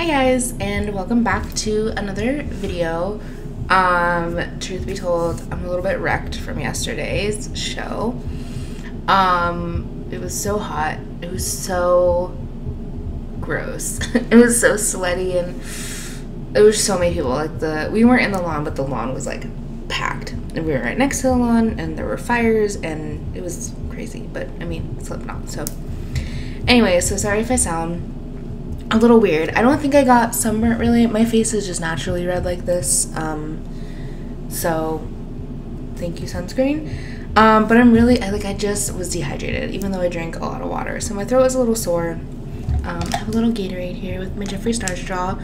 Hi guys, and welcome back to another video. Truth be told, I'm a little bit wrecked from yesterday's show. It was so hot. It was so gross. It was so sweaty, and there was so many people. We weren't in the lawn, but the lawn was like packed, and we were right next to the lawn, and there were fires, and it was crazy. But I mean, Slipknot. So anyway, so sorry if I sound a little weird. I don't think I got sunburnt really. My face is just naturally red like this. So thank you, sunscreen. But I just was dehydrated, even though I drank a lot of water. So my throat was a little sore. I have a little Gatorade here with my Jeffree Star straw.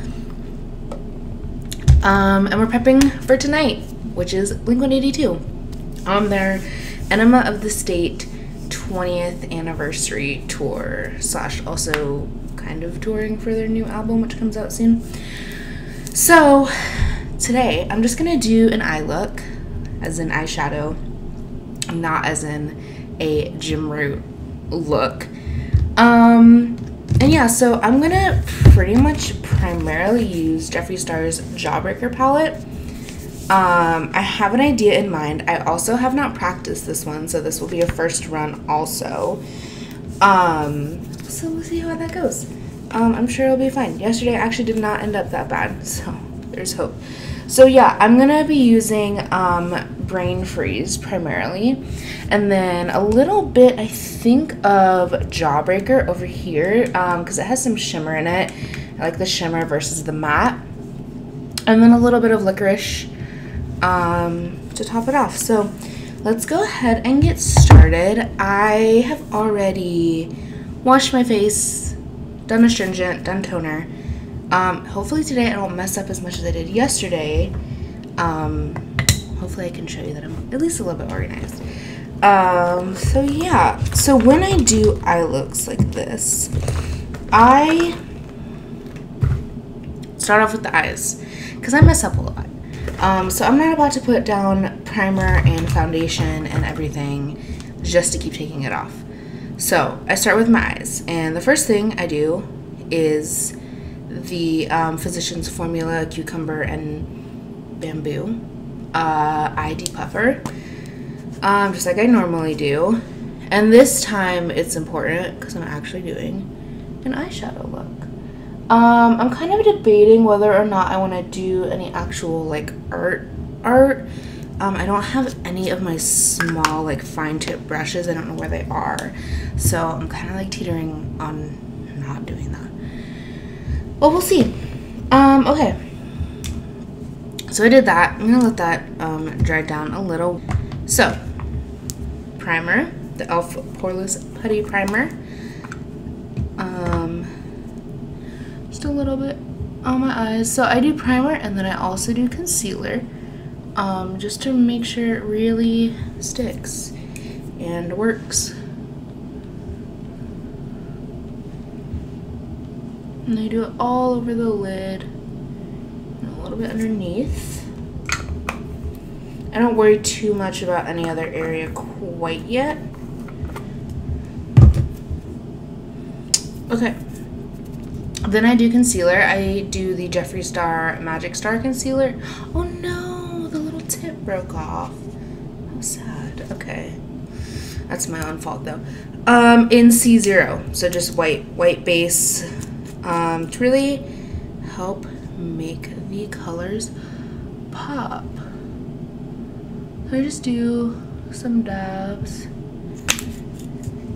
And we're prepping for tonight, which is BLINK-182 on their Enema of the State 20th anniversary tour / also kind of touring for their new album, which comes out soon. So today I'm just gonna do an eye look, as in eyeshadow, not as in a gym route look. And yeah, so I'm gonna pretty much primarily use Jeffree Star's Jawbreaker palette. I have an idea in mind. I also have not practiced this one, so this will be a first run also. So we'll see how that goes. I'm sure it'll be fine. Yesterday actually did not end up that bad, so there's hope. So yeah, I'm gonna be using Brain Freeze primarily, and then a little bit, I think, of Jawbreaker over here, because it has some shimmer in it. I like the shimmer versus the matte. And then a little bit of Licorice to top it off. So let's go ahead and get started. I have already washed my face, done astringent, done toner. Hopefully today I don't mess up as much as I did yesterday. Hopefully I can show you that I'm at least a little bit organized. So yeah, so when I do eye looks like this, I start off with the eyes because I mess up a lot. So I'm not about to put down primer and foundation and everything just to keep taking it off. So I start with my eyes, and the first thing I do is the Physicians Formula Cucumber and Bamboo eye depuffer, just like I normally do. And this time it's important because I'm actually doing an eyeshadow look. I'm kind of debating whether or not I want to do any actual like art. I don't have any of my small like fine tip brushes. I don't know where they are, so I'm kind of like teetering on not doing that. Well, we'll see. Okay, so I did that. I'm gonna let that dry down a little. So primer, the e.l.f. Poreless Putty Primer. Just a little bit on my eyes. So I do primer, and then I also do concealer, just to make sure it really sticks and works. And I do it all over the lid and a little bit underneath. I don't worry too much about any other area quite yet. Okay. Then I do concealer. I do the Jeffree Star Magic Star Concealer. Oh no, the little tip broke off. How sad. Okay. That's my own fault though. In C0. So just white base. To really help make the colors pop. So I just do some dabs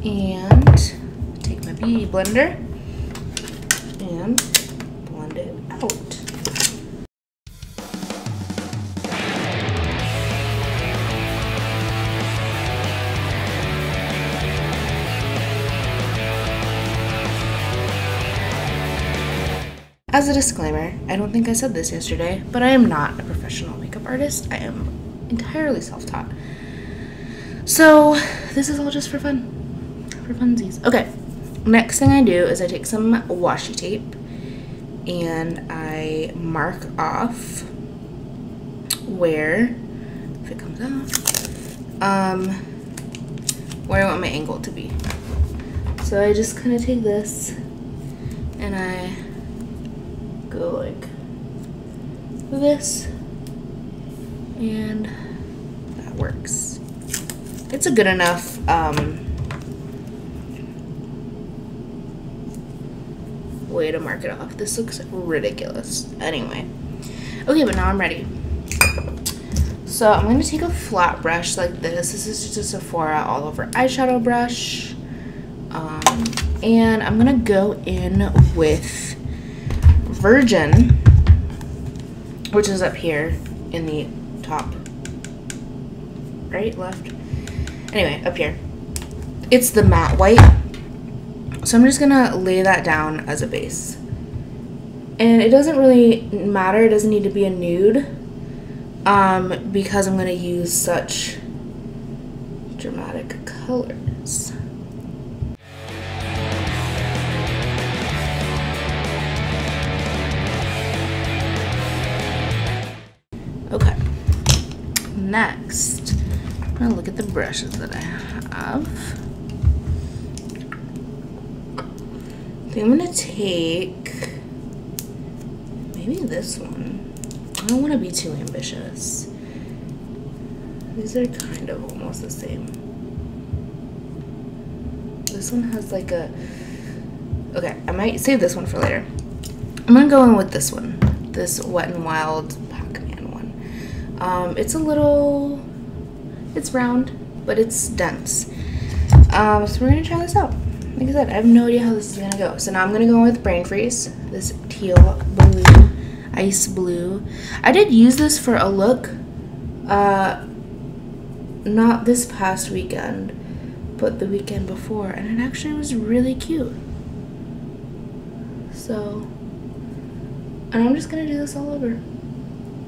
and take my beauty blender and blend it out. As a disclaimer, I don't think I said this yesterday, but I am not a professional makeup artist. I am entirely self-taught. So this is all just for fun, for funsies. Okay, next thing I do is I take some washi tape and I mark off where, if it comes out, where I want my angle to be. So I just kind of take this and I go like this, and that works. It's a good enough way to mark it off. This looks ridiculous. Anyway, okay, but now I'm ready. So I'm going to take a flat brush like this. This is just a Sephora all over eyeshadow brush. And I'm going to go in with Virgin, which is up here in the top. Right? Left? Anyway, up here. It's the matte white. So I'm just going to lay that down as a base. And it doesn't really matter. It doesn't need to be a nude. Because I'm going to use such dramatic colors. Okay. Next, I'm going to look at the brushes that I have. I think I'm going to take maybe this one. I don't want to be too ambitious. These are kind of almost the same. This one has like a... Okay, I might save this one for later. I'm going to go in with this one. This Wet n Wild Pac-Man one. It's a little... It's round, but it's dense. So we're going to try this out. Like I said, I have no idea how this is going to go. So now I'm going to go in with Brain Freeze. This teal blue. Ice blue. I did use this for a look, not this past weekend, but the weekend before, and it actually was really cute. So, and I'm just gonna do this all over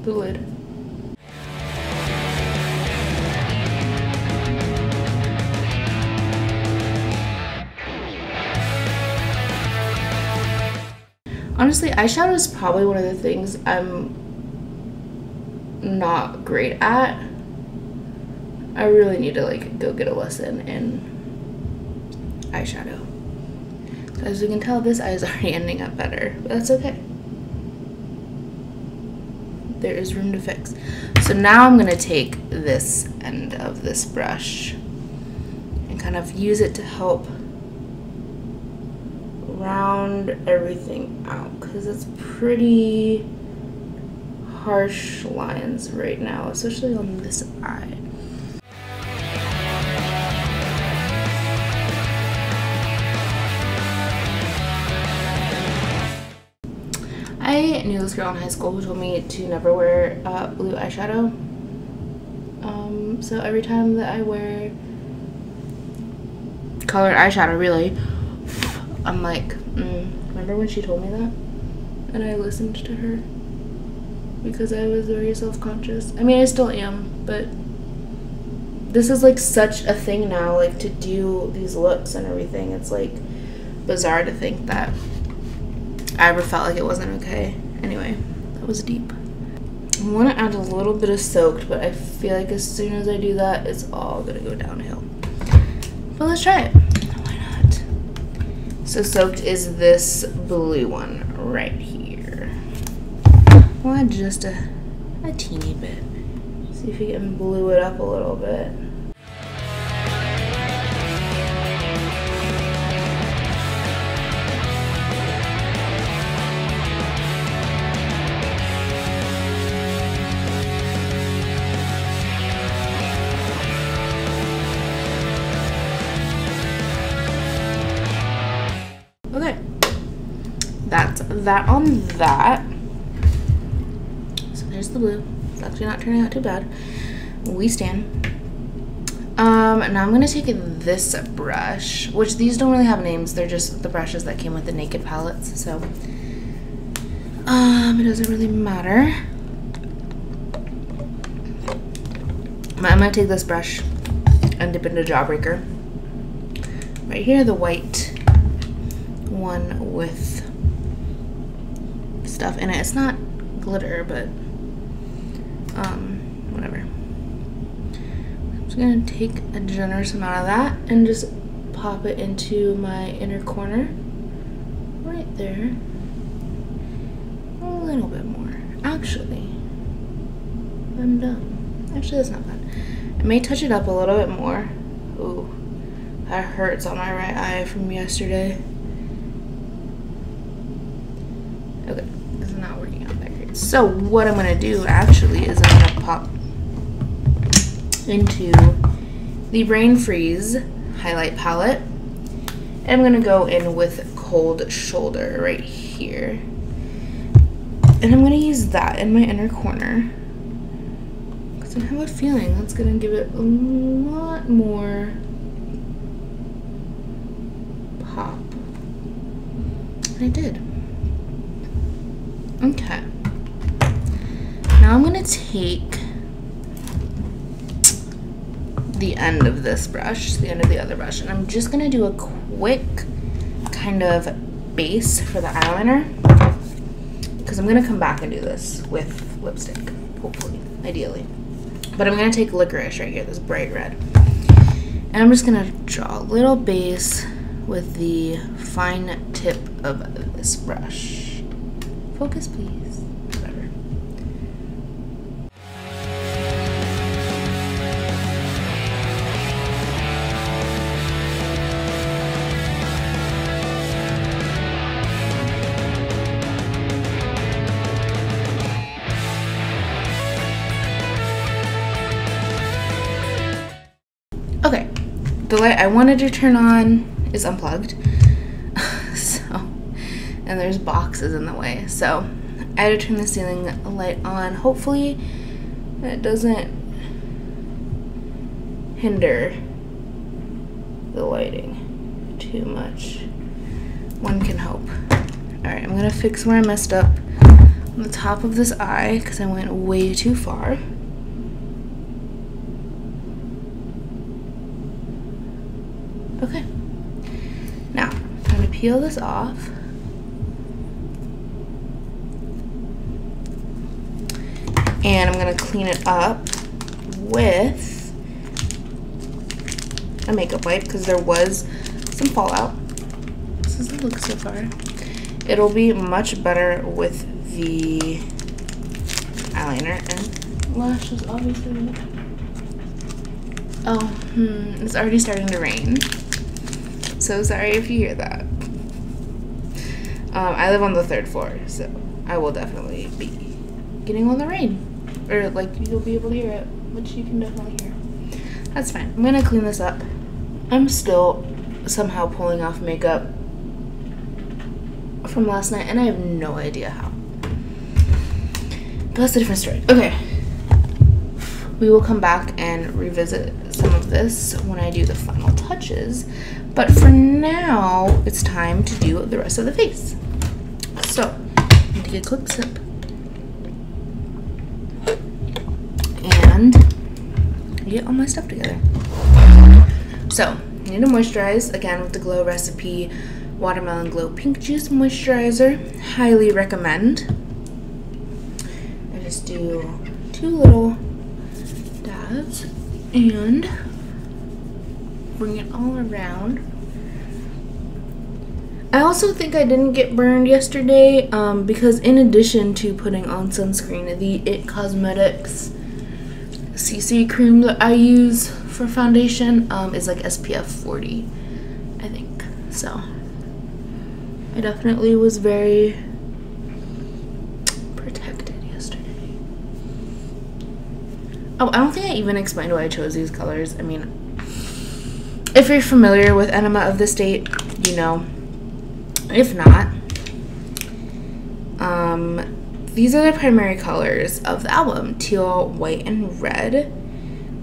the lid. Honestly, eyeshadow is probably one of the things I'm not great at. I really need to like go get a lesson in eyeshadow. So as you can tell, this eye is already ending up better, but that's okay. There is room to fix. So now I'm gonna take this end of this brush and kind of use it to help round everything out, because it's pretty harsh lines right now, especially on this eye. I knew this girl in high school who told me to never wear blue eyeshadow. So every time that I wear colored eyeshadow, really, I'm like, remember when she told me that? And I listened to her because I was very self-conscious. I mean, I still am, but this is like such a thing now, like to do these looks and everything. It's like bizarre to think that I ever felt like it wasn't okay. Anyway, that was deep. I want to add a little bit of soaked, but I feel like as soon as I do that, it's all gonna go downhill. But let's try it. So soaked is this blue one right here. We'll add just a teeny bit. See if we can blue it up a little bit. Okay, that's that on that. So there's the blue. It's actually not turning out too bad. We stand. Now I'm gonna take this brush, which these don't really have names. They're just the brushes that came with the Naked palettes. So it doesn't really matter. But I'm gonna take this brush and dip into Jawbreaker. Right here, the white one with stuff in it. It's not glitter, but whatever. I'm just gonna take a generous amount of that and just pop it into my inner corner right there. little bit more. Actually, I'm done. Actually, that's not bad. I may touch it up a little bit more. Ooh, that hurts on my right eye from yesterday. Okay, this is not working out that great. So what I'm gonna do actually is I'm gonna pop into the Brain Freeze highlight palette, and I'm gonna go in with Cold Shoulder right here, and I'm gonna use that in my inner corner because I have a feeling that's gonna give it a lot more pop than I did. Okay, now I'm gonna take the end of this brush, the end of the other brush, and I'm just gonna do a quick kind of base for the eyeliner because I'm gonna come back and do this with lipstick, hopefully, ideally. But I'm gonna take Licorice right here, this bright red, and I'm just gonna draw a little base with the fine tip of this brush. Focus, please. Whatever. Okay, the light I wanted to turn on is unplugged, and there's boxes in the way, so I had to turn the ceiling light on. Hopefully that doesn't hinder the lighting too much. One can hope. Alright, I'm gonna fix where I messed up on the top of this eye because I went way too far. Okay, now I'm going to peel this off, and I'm going to clean it up with a makeup wipe because there was some fallout. This is the look so far. It'll be much better with the eyeliner and lashes, obviously. Oh, it's already starting to rain. So sorry if you hear that. I live on the 3rd floor, so I will definitely be getting all the rain. Or, like, you'll be able to hear it, which you can definitely hear. That's fine. I'm gonna clean this up. I'm still somehow pulling off makeup from last night, and I have no idea how. But that's a different story. Okay. We will come back and revisit some of this when I do the final touches. But for now, it's time to do the rest of the face. So, I'm gonna take a quick sip. And get all my stuff together. So, I need to moisturize, again, with the Glow Recipe Watermelon Glow Pink Juice Moisturizer. Highly recommend. I just do 2 little dabs and bring it all around. I also think I didn't get burned yesterday because in addition to putting on sunscreen, the It Cosmetics CC cream that I use for foundation is like SPF 40, I think. So I definitely was very protected yesterday. Oh, I don't think I even explained why I chose these colors. I mean, if you're familiar with Enema of the State, you know. If not, these are the primary colors of the album: teal, white, and red.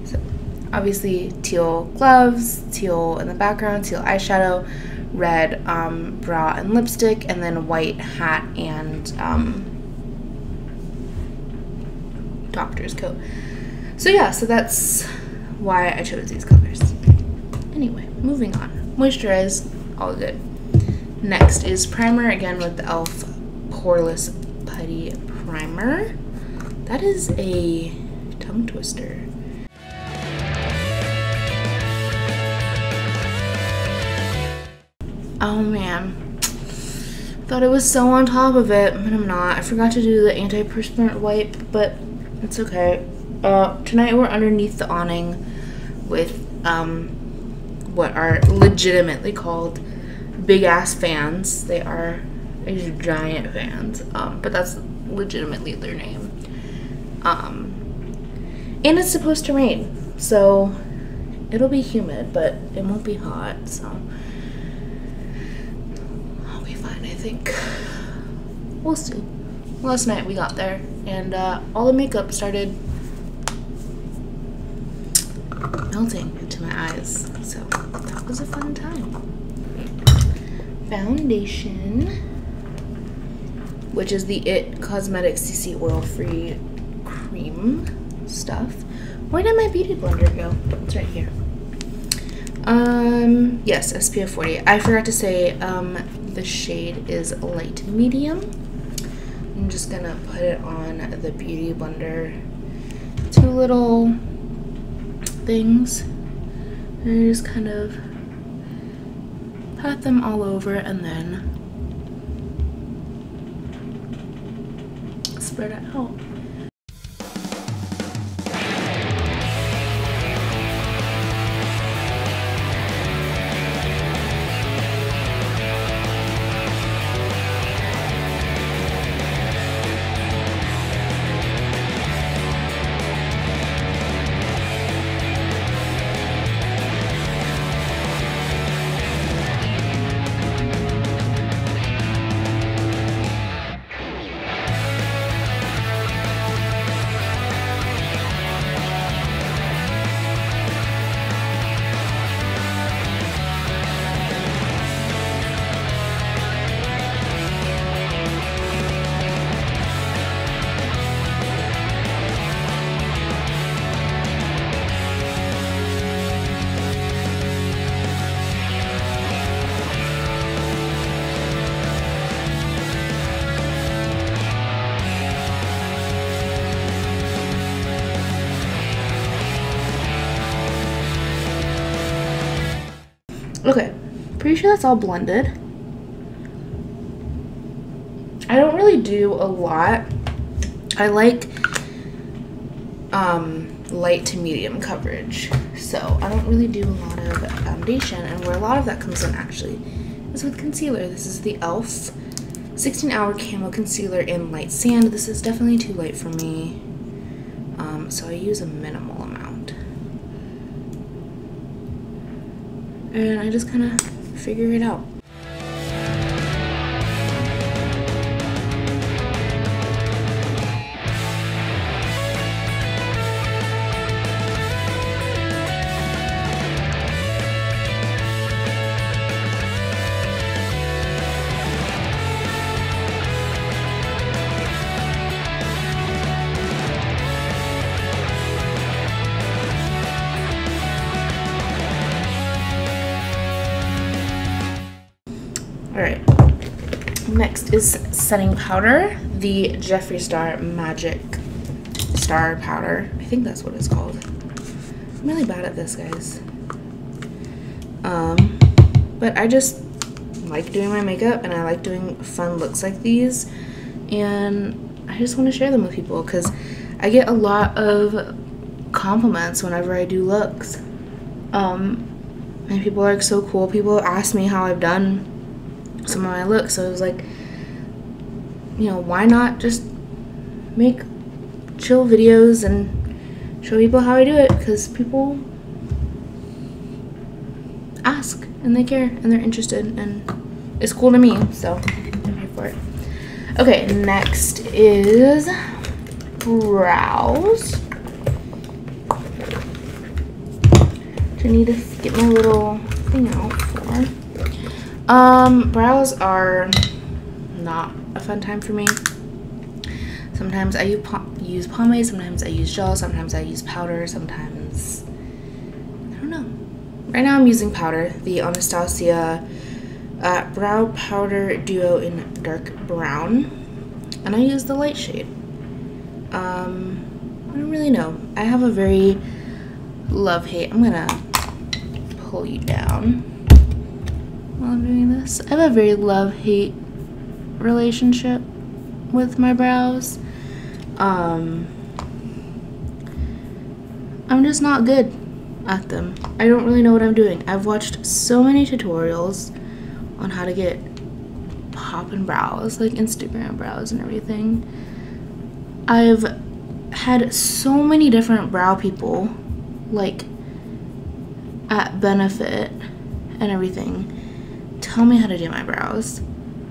So obviously teal gloves, teal in the background, teal eyeshadow, red bra and lipstick, and then white hat and doctor's coat. So yeah, so that's why I chose these colors. Anyway, moving on. Moisturize, all good. Next is primer, again with the e.l.f. Poreless Putty Primer. That is a tongue twister. Oh man. Thought it was so on top of it, but I'm not. I forgot to do the antiperspirant wipe, but it's okay. Tonight we're underneath the awning with what are legitimately called big ass fans. They are these giant fans, but that's legitimately their name. And it's supposed to rain, so it'll be humid, but it won't be hot, so I'll be fine, I think. We'll see. Last night we got there, and all the makeup started melting into my eyes, so that was a fun time. Foundation, which is the IT Cosmetics CC oil-free cream stuff. Where did my beauty blender go? It's right here. Yes, SPF 40. I forgot to say the shade is light medium. I'm just gonna put it on the beauty blender. 2 little things. And just kind of pat them all over and then spread it out. Okay, pretty sure that's all blended. I don't really do a lot. I like light to medium coverage, so I don't really do a lot of foundation, and where a lot of that comes in actually is with concealer. This is the e.l.f. 16-hour Camo Concealer in Light Sand. This is definitely too light for me, so I use a minimal amount. And I just kind of figure it out. Alright, next is setting powder, the Jeffree Star Magic Star Powder. I think that's what it's called. I'm really bad at this, guys. But I just like doing my makeup, and I like doing fun looks like these, and I just want to share them with people because I get a lot of compliments whenever I do looks. And people are like so cool. People ask me how I've done some of my looks, so I was like, you know, why not just make chill videos and show people how I do it, because people ask and they care and they're interested and it's cool to me, so I'm here for it. Okay, next is brows. I need to get my little thing out for. Brows are not a fun time for me. Sometimes I use pomade, sometimes I use gel, sometimes I use powder, sometimes I don't know. Right now I'm using powder, the Anastasia Brow Powder Duo in Dark Brown, and I use the light shade. I don't really know. I have a very love-hate. I'm gonna pull you down while I'm doing this. I have a very love-hate relationship with my brows. I'm just not good at them. I don't really know what I'm doing. I've watched so many tutorials on how to get poppin' brows, like Instagram brows and everything. I've had so many different brow people, like at Benefit and everything, tell me how to do my brows.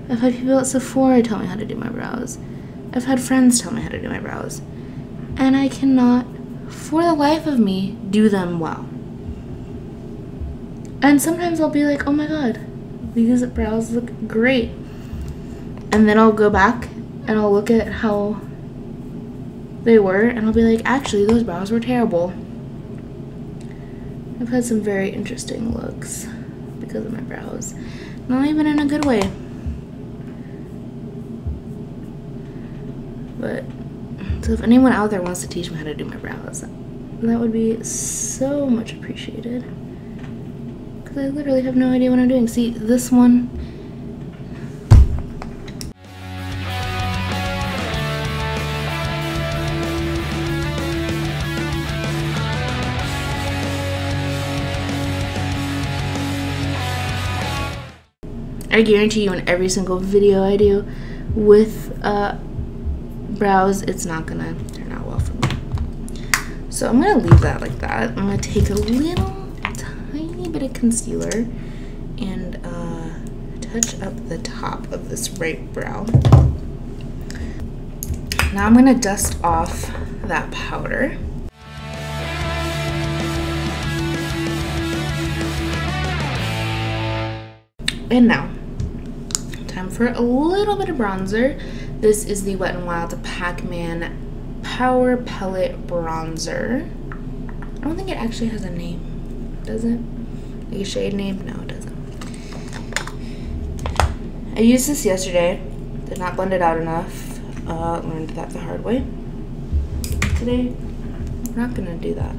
I've had people at Sephora tell me how to do my brows. I've had friends tell me how to do my brows. And I cannot, for the life of me, do them well. And sometimes I'll be like, oh my god, these brows look great. And then I'll go back and I'll look at how they were and I'll be like, actually, those brows were terrible. I've had some very interesting looks because of my brows. Not even in a good way. But, so if anyone out there wants to teach me how to do my brows, that would be so much appreciated. Because I literally have no idea what I'm doing. See, this one, I guarantee you in every single video I do with brows, it's not gonna turn out well for me. So I'm gonna leave that like that. I'm gonna take a little tiny bit of concealer and touch up the top of this right brow. Now I'm gonna dust off that powder. And now, time for a little bit of bronzer. This is the Wet n Wild Pac-Man Power Pellet Bronzer. I don't think it actually has a name, does it? Like a shade name? No, it doesn't. I used this yesterday, did not blend it out enough. Learned that the hard way. Today, we're not gonna do that.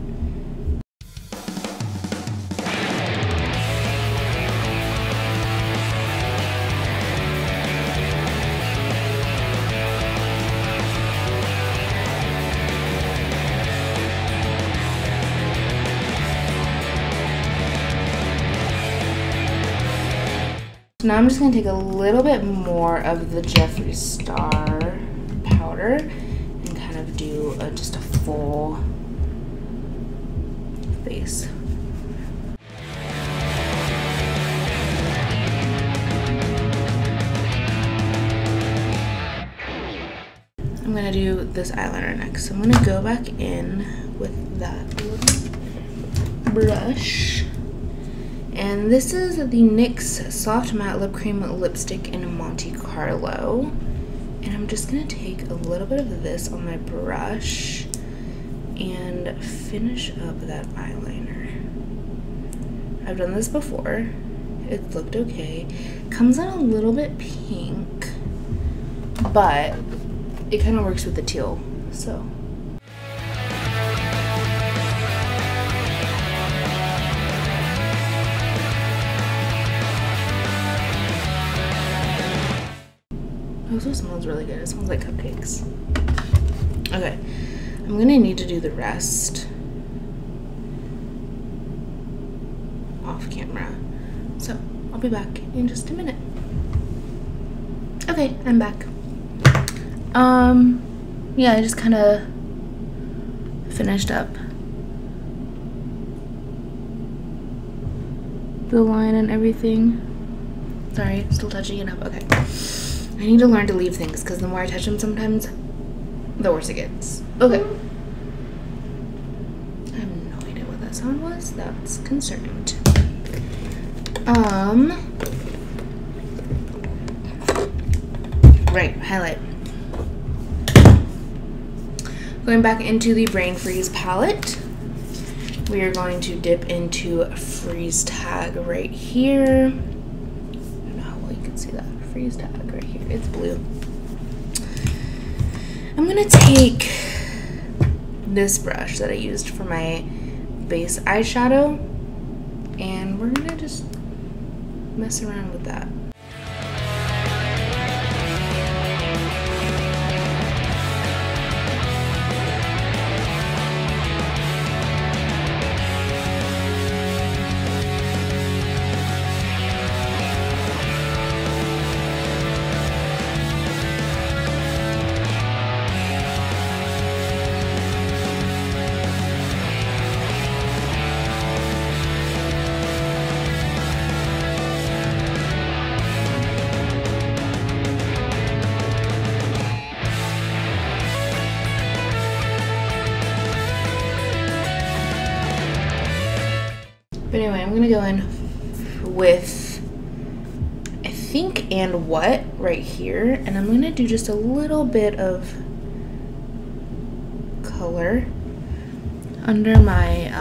Now I'm just going to take a little bit more of the Jeffree Star powder and kind of do just a full face. I'm going to do this eyeliner next. So I'm going to go back in with that little brush. And this is the NYX Soft Matte Lip Cream Lipstick in Monte Carlo. And I'm just going to take a little bit of this on my brush and finish up that eyeliner. I've done this before. It looked okay. Comes out a little bit pink, but it kind of works with the teal, so. It also smells really good. It smells like cupcakes. Okay, I'm gonna need to do the rest off camera. So I'll be back in just a minute. Okay, I'm back. Yeah, I just kind of finished up the line and everything. Sorry, still touching it up. Okay. I need to learn to leave things because the more I touch them sometimes, the worse it gets. Okay. I have no idea what that sound was. That's concerning. Right, highlight. Going back into the Brain Freeze palette, we are going to dip into Freeze Tag right here. I don't know how well you can see that. Freeze Tag right here. It's blue. I'm gonna take this brush that I used for my base eyeshadow and we're gonna just mess around with that. anyway, I'm gonna go in with, I think, and what right here, and I'm gonna do just a little bit of color under my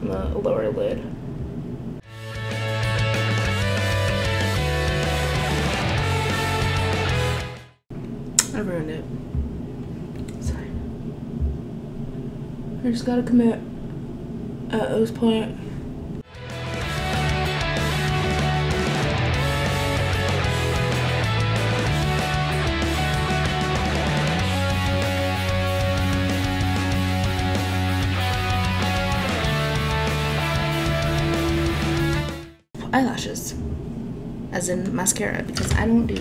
lower lid. I ruined it. Sorry. I just gotta commit at this point. Eyelashes, as in mascara, because I don't do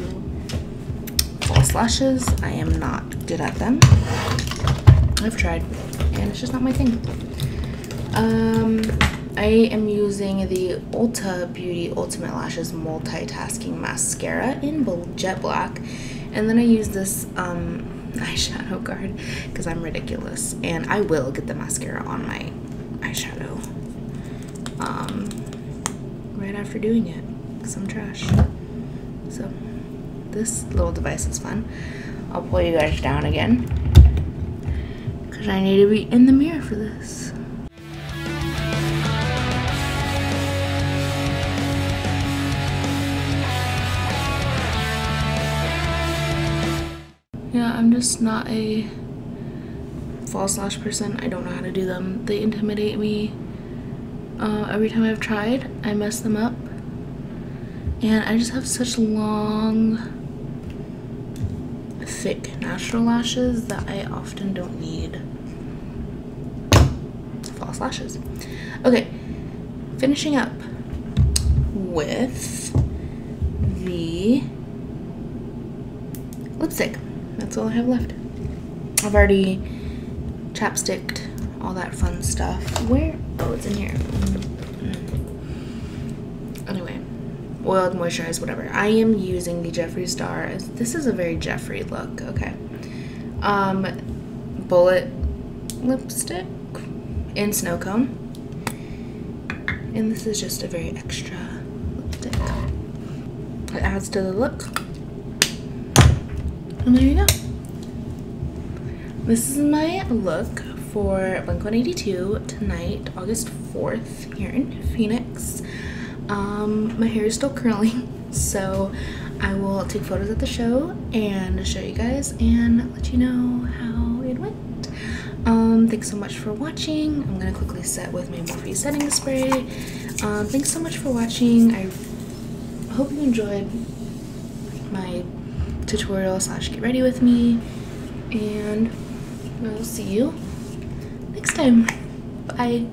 false lashes. I am not good at them. I've tried and it's just not my thing. I am using the Ulta Beauty Ultimate Lashes Multitasking Mascara in Jet Black, and then I use this eyeshadow card because I'm ridiculous, and I will get the mascara on my eyeshadow right after doing it because I'm trash. So this little device is fun. I'll pull you guys down again because I need to be in the mirror for this. Yeah, I'm just not a false lash person. I don't know how to do them. They intimidate me. Every time I've tried, I mess them up. And I just have such long, thick, natural lashes that I often don't need false lashes. Okay, finishing up with the lipstick. That's all I have left. I've already chapsticked all that fun stuff. Where? Oh, it's in here. Anyway, oiled, moisturized, whatever. I am using the Jeffree Star. This is a very Jeffree look. Okay. Bullet lipstick in Snow Cone. And this is just a very extra lipstick. It adds to the look. And there you go. This is my look for BLINK-182 tonight, August 4th, here in Phoenix. My hair is still curling, so I will take photos at the show and show you guys and let you know how it went. Thanks so much for watching. I'm gonna quickly set with my Morphe setting spray. Thanks so much for watching. I hope you enjoyed my tutorial / get ready with me, and we'll see you next time. Bye.